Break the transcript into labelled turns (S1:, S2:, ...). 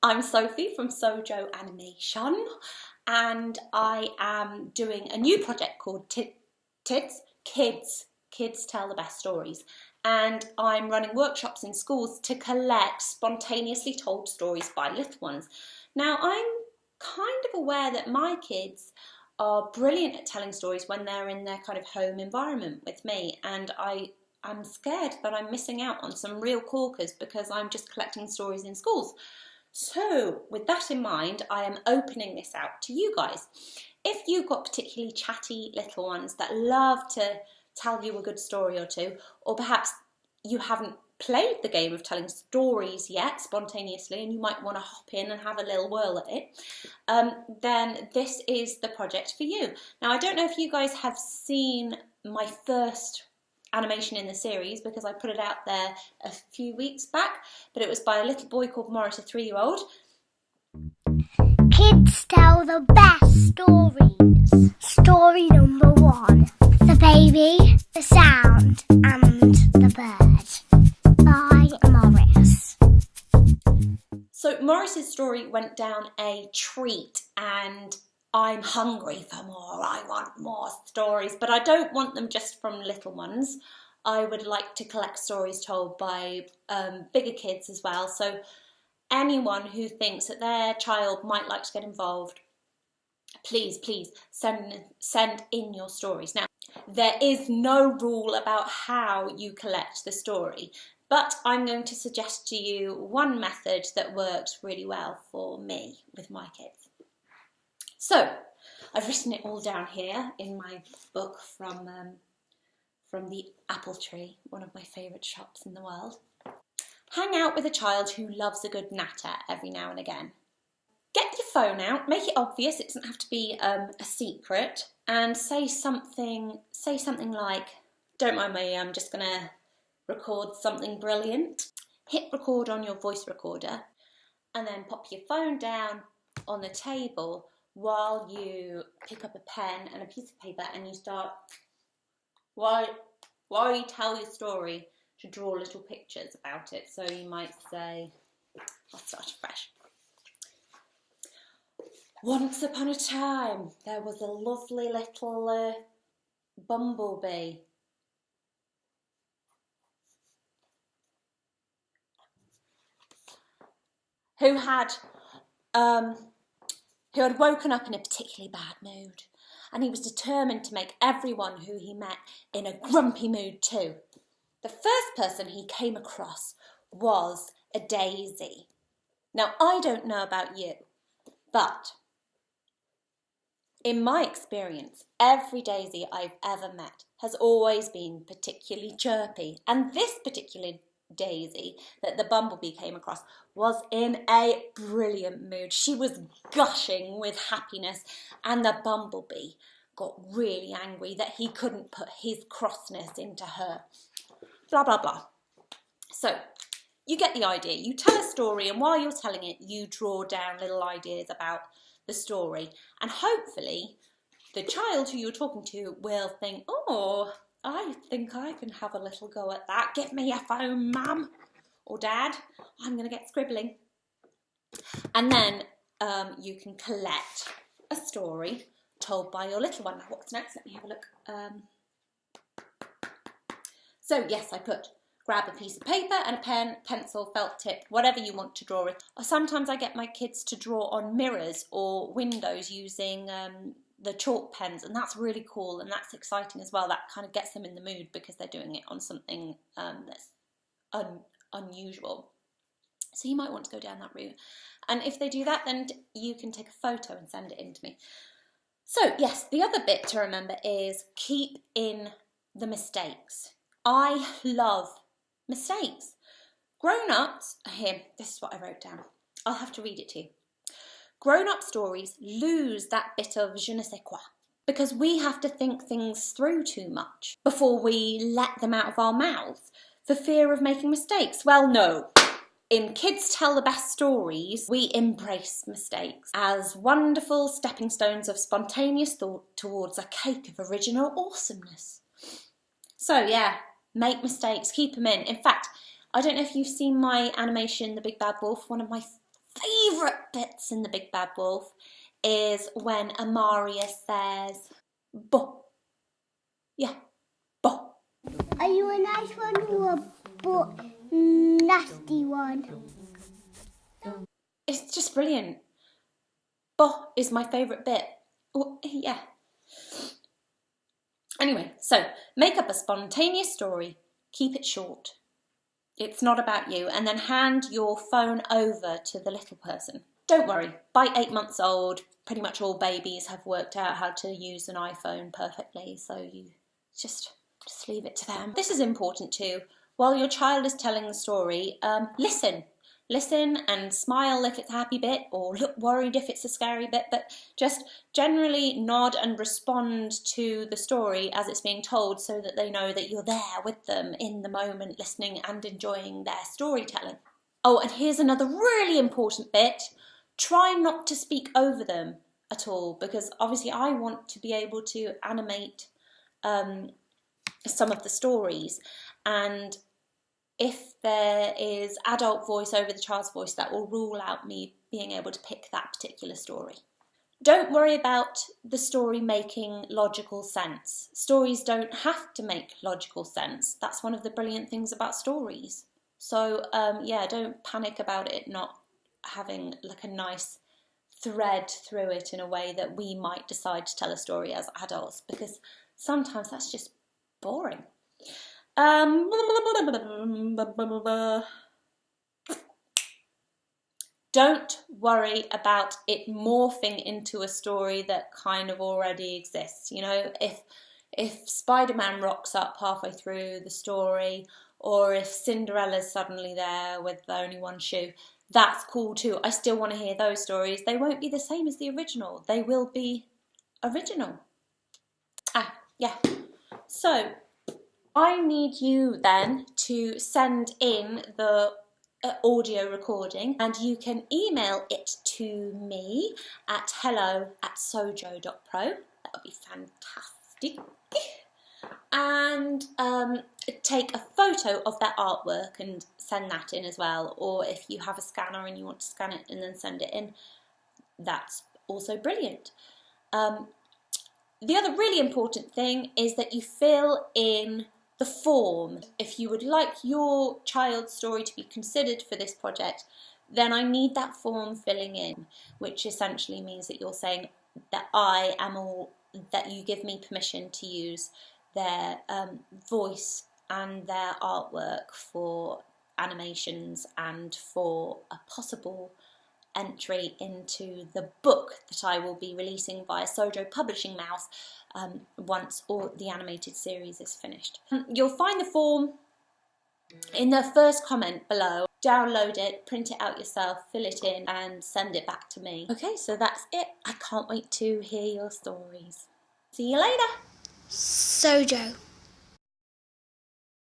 S1: I'm Sophie from Sojo Animation, and I am doing a new project called Kids Tell the Best Stories, and I'm running workshops in schools to collect spontaneously told stories by little ones. Now, I'm kind of aware that my kids are brilliant at telling stories when they're in their kind of home environment with me, and I'm scared that I'm missing out on some real corkers because I'm just collecting stories in schools. So with that in mind, I am opening this out to you guys. If you've got particularly chatty little ones that love to tell you a good story or two, or perhaps you haven't played the game of telling stories yet spontaneously and you might want to hop in and have a little whirl at it, then this is the project for you. Now, I don't know if you guys have seen my first animation in the series because I put it out there a few weeks back, but it was by a little boy called Morris, a 3-year-old.
S2: Kids tell the best stories. Story number 1. The baby, the sound, and the bird. By Morris.
S1: So Morris's story went down a treat, and I'm hungry for more. I want more stories, but I don't want them just from little ones. I would like to collect stories told by bigger kids as well. So anyone who thinks that their child might like to get involved, please send in your stories. Now, there is no rule about how you collect the story, but I'm going to suggest to you one method that works really well for me with my kids. So, I've written it all down here in my book from the Apple Tree, one of my favourite shops in the world. Hang out with a child who loves a good natter every now and again. Get your phone out, make it obvious, it doesn't have to be a secret, and say something like, don't mind me, I'm just going to record something brilliant. Hit record on your voice recorder, and then pop your phone down on the table while you pick up a pen and a piece of paper and you start, while you tell your story, to draw little pictures about it. So you might say, I'll start afresh. Once upon a time, there was a lovely little bumblebee. Who had woken up in a particularly bad mood, and he was determined to make everyone who he met in a grumpy mood too. The first person he came across was a daisy. Now, I don't know about you, but in my experience, every daisy I've ever met has always been particularly chirpy, and this particular daisy that the bumblebee came across was in a brilliant mood. She was gushing with happiness, and the bumblebee got really angry that he couldn't put his crossness into her. Blah, blah, blah. So, you get the idea. You tell a story, and while you're telling it, you draw down little ideas about the story, and hopefully the child who you're talking to will think, oh, I think I can have a little go at that. Give me your phone, Mum or Dad. I'm going to get scribbling. And then you can collect a story told by your little one. Now, what's next? Let me have a look. So, yes, I put grab a piece of paper and a pen, pencil, felt tip, whatever you want to draw it. Or sometimes I get my kids to draw on mirrors or windows using the chalk pens, and that's really cool and that's exciting as well. That kind of gets them in the mood because they're doing it on something that's unusual. So you might want to go down that route. And if they do that, then you can take a photo and send it in to me. So yes, the other bit to remember is keep in the mistakes. I love mistakes. Grown-ups, here, this is what I wrote down. I'll have to read it to you. Grown-up stories lose that bit of je ne sais quoi because we have to think things through too much before we let them out of our mouths for fear of making mistakes. Well, no. In Kids Tell the Best Stories, we embrace mistakes as wonderful stepping stones of spontaneous thought towards a cake of original awesomeness. So, yeah, make mistakes, keep them in. In fact, I don't know if you've seen my animation, The Big Bad Wolf, one of my favourite bits in The Big Bad Wolf is when Amaria says, "Bo." Yeah, bo.
S2: Are you a nice one or a nasty one?
S1: It's just brilliant. Bo is my favourite bit. Oh, yeah. Anyway, so make up a spontaneous story. Keep it short. It's not about you. And then hand your phone over to the little person. Don't worry, by 8 months old, pretty much all babies have worked out how to use an iPhone perfectly. So you just leave it to them. This is important too. While your child is telling the story, listen. Listen and smile if it's a happy bit, or look worried if it's a scary bit, but just generally nod and respond to the story as it's being told so that they know that you're there with them in the moment, listening and enjoying their storytelling. Oh, and here's another really important bit. Try not to speak over them at all, because obviously I want to be able to animate some of the stories, and if there is adult voice over the child's voice, that will rule out me being able to pick that particular story. Don't worry about the story making logical sense. Stories don't have to make logical sense. That's one of the brilliant things about stories. So yeah, don't panic about it not having like a nice thread through it in a way that we might decide to tell a story as adults, because sometimes that's just boring. Don't worry about it morphing into a story that kind of already exists. You know, if Spider-Man rocks up halfway through the story, or if Cinderella's suddenly there with only one shoe, that's cool too. I still want to hear those stories. They won't be the same as the original. They will be original. Yeah. So I need you then to send in the audio recording, and you can email it to me at hello@sojo.pro. That would be fantastic. And take a photo of that artwork and send that in as well. Or if you have a scanner and you want to scan it and then send it in, that's also brilliant. The other really important thing is that you fill in the form. If you would like your child's story to be considered for this project, then I need that form filling in, which essentially means that you're saying that that you give me permission to use their voice and their artwork for animations and for a possible entry into the book that I will be releasing via Sojo Publishing Mouse once all the animated series is finished. You'll find the form in the first comment below. Download it, print it out yourself, fill it in and send it back to me. Okay, so that's it. I can't wait to hear your stories. See you later.
S2: Sojo.